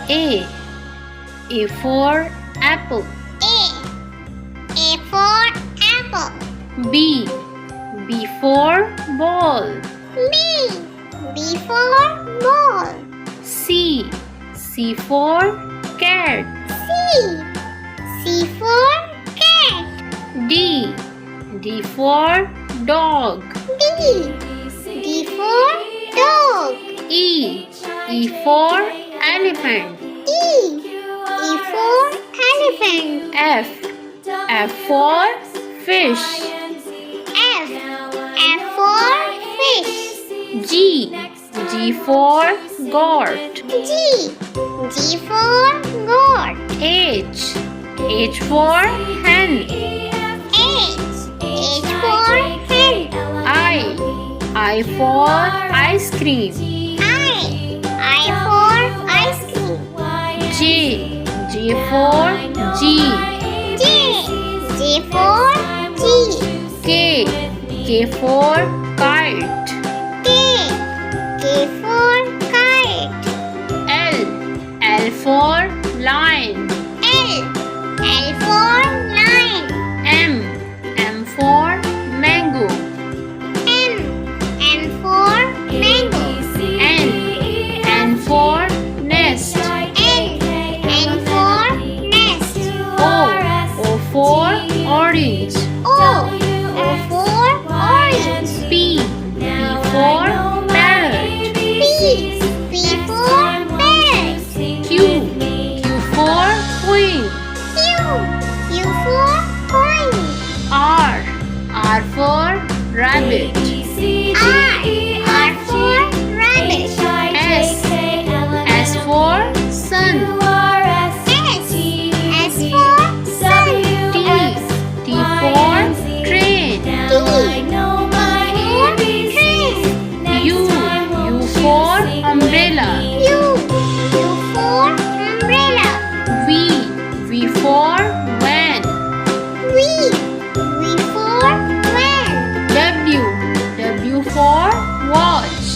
A. A for apple. A for apple. B. B for ball. B for ball. C. C for cat. C for cat. D. D for dog. D for dog. E. E for elephant. E for elephant. F. F for fish. F for fish. G. G for goat. G for goat. H. H for hen. H for hen. I for ice cream. I for ice cream. J. J for G. J for G. K. K for kite. K for kite. L. L for lion. L for lion. M. M for mango. M for mango. N for nest. N for nest. O for orange. O for orange. P. P for parrot. P for parrot. Q. Q for queen. Q for coin. R for rabbit. R for rabbit. S for sun. S for sun. T for train. U for umbrella. U for umbrella. V for van. V for van. W for watch.